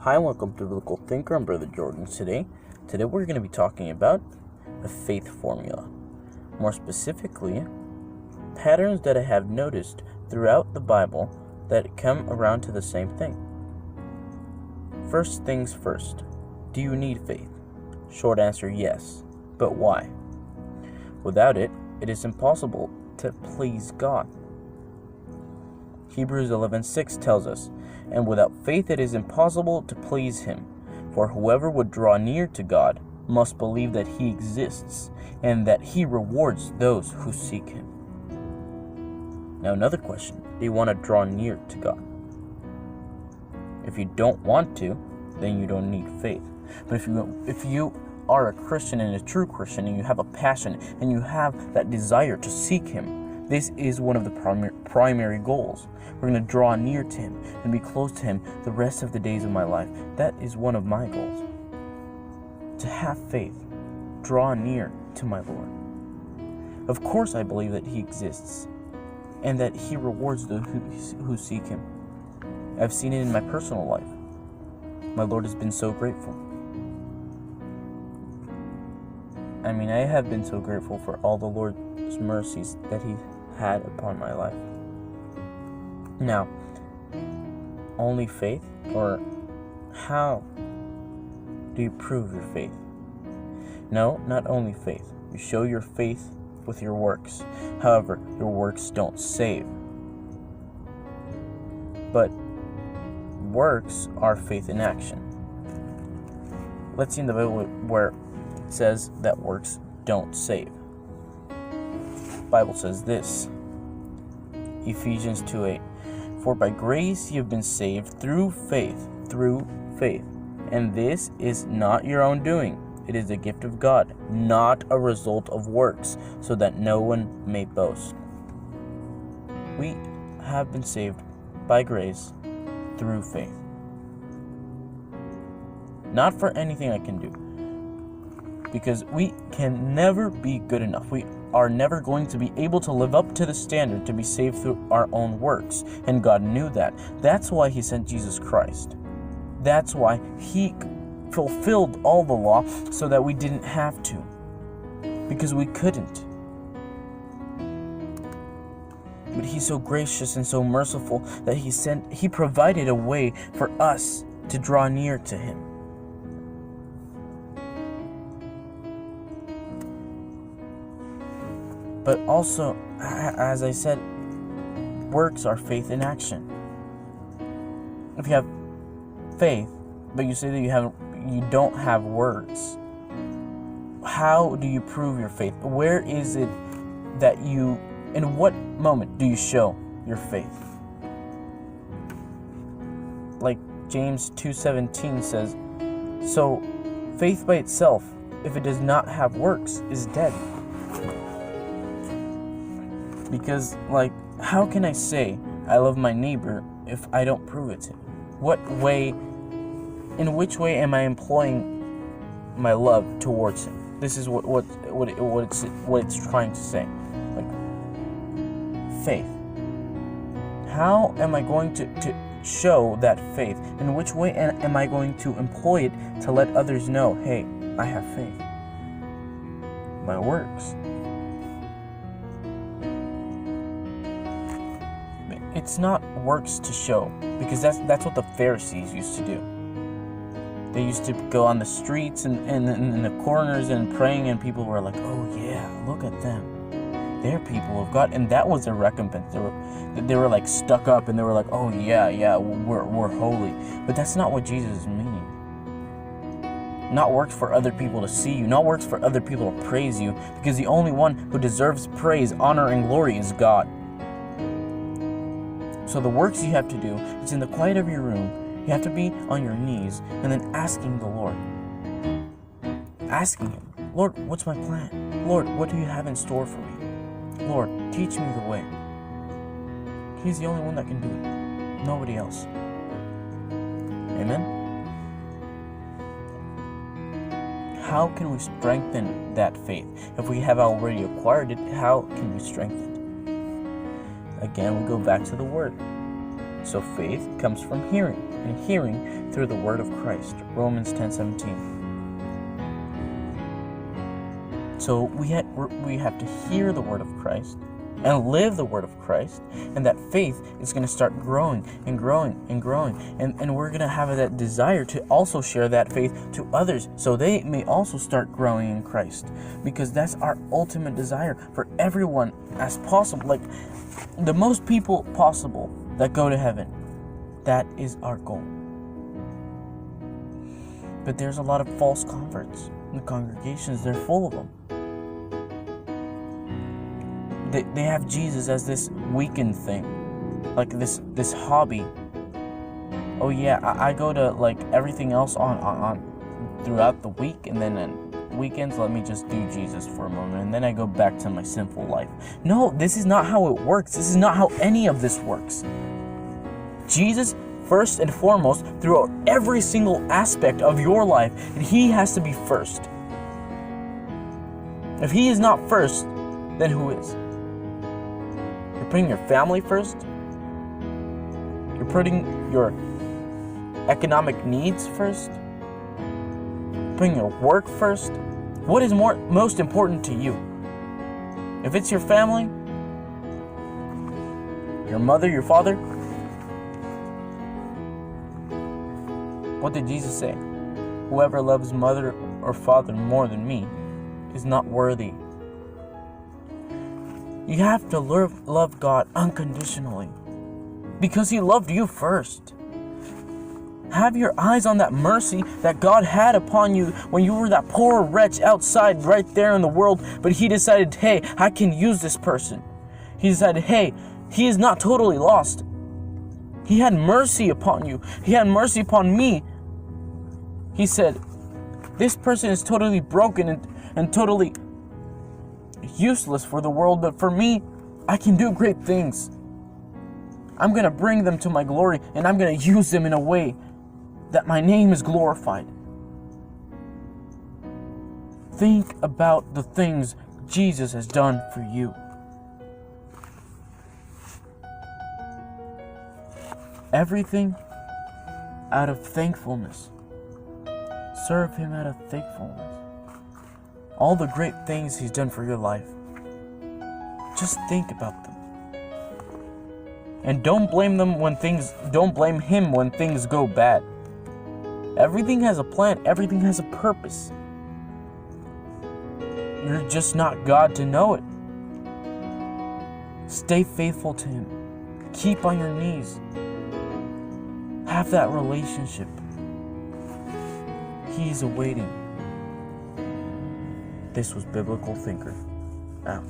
Hi, welcome to Biblical Thinker. I'm Brother Jordan today. Today we're going to be talking about a faith formula. More specifically, patterns that I have noticed throughout the Bible that come around to the same thing. First things first, do you need faith? Short answer, yes. But why? Without it, it is impossible to please God. Hebrews 11:6 tells us, "And without faith it is impossible to please him. For whoever would draw near to God must believe that he exists, and that he rewards those who seek him." Now another question, do you want to draw near to God? If you don't want to, then you don't need faith. But if you are a Christian and a true Christian, and you have a passion, and you have that desire to seek him, this is one of the primary goals. We're going to draw near to him and be close to him the rest of the days of my life. That is one of my goals. To have faith, draw near to my Lord. Of course I believe that he exists and that he rewards those who seek him. I've seen it in my personal life. My Lord has been so grateful. I have been so grateful for all the Lord's mercies that he had upon my life. Now, only faith, or how do you prove your faith? No, not only faith. You show your faith with your works. However, your works don't save. But works are faith in action. Let's see in the Bible where it says that works don't save. The Bible says this, Ephesians 2:8, "For by grace you have been saved through faith, and this is not your own doing. It is a gift of God, not a result of works, so that no one may boast." We have been saved by grace through faith. Not for anything I can do, because we can never be good enough. We are never going to be able to live up to the standard to be saved through our own works, and God knew that. That's why he sent Jesus Christ. That's why he fulfilled all the law so that we didn't have to, because we couldn't. But he's so gracious and so merciful that he provided a way for us to draw near to him. But also, as I said, works are faith in action. If you have faith, but you say that you don't have works, how do you prove your faith? Where is it that in what moment do you show your faith? Like James 2:17 says, "So faith by itself, if it does not have works, is dead." Because, how can I say I love my neighbor if I don't prove it to him? In which way am I employing my love towards him? This is what it's trying to say. Faith. How am I going to show that faith? In which way am I going to employ it to let others know, hey, I have faith? My works. It's not works to show, because that's what the Pharisees used to do. They used to go on the streets and in the corners and praying, and people were like, "Oh yeah, look at them. They're people of God," and that was their recompense. They were like stuck up, and they were like, "Oh yeah, we're holy." But that's not what Jesus is meaning. Not works for other people to see you, not works for other people to praise you, because the only one who deserves praise, honor, and glory is God. So the works you have to do is in the quiet of your room. You have to be on your knees and then asking the Lord. Asking him, "Lord, what's my plan? Lord, what do you have in store for me? Lord, teach me the way." He's the only one that can do it. Nobody else. Amen? How can we strengthen that faith? If we have already acquired it, how can we strengthen it? Again, we go back to the Word. So faith comes from hearing, and hearing through the word of Christ. Romans 10:17. So we have to hear the word of Christ and live the word of Christ, and that faith is going to start growing and growing and growing, and we're going to have that desire to also share that faith to others so they may also start growing in Christ, because that's our ultimate desire for everyone as possible, like the most people possible that go to heaven. That is our goal. But there's a lot of false converts in the congregations. They're full of them. They have Jesus as this weekend thing, like this hobby. Oh yeah, I go to like everything else on throughout the week, and then on weekends let me just do Jesus for a moment, and then I go back to my sinful life. No, this is not how it works. This is not how any of this works. Jesus first and foremost throughout every single aspect of your life, and He has to be first. If He is not first, then who is? You're putting your family first. You're putting your economic needs first. You're putting your work first. What is most important to you? If it's your family, your mother, your father, what did Jesus say? Whoever loves mother or father more than me is not worthy. You have to love God unconditionally because He loved you first. Have your eyes on that mercy that God had upon you when you were that poor wretch outside right there in the world, but He decided, hey, I can use this person. He decided, hey, he is not totally lost. He had mercy upon you. He had mercy upon me. He said, this person is totally broken and totally useless for the world, but for me, I can do great things. I'm going to bring them to my glory, and I'm going to use them in a way that my name is glorified. Think about the things Jesus has done for you. Everything out of thankfulness. Serve Him out of thankfulness. All the great things He's done for your life. Just think about them. And don't blame Him when things go bad. Everything has a plan. Everything has a purpose. You're just not God to know it. Stay faithful to Him. Keep on your knees. Have that relationship. He's awaiting. This was Biblical Thinker, out.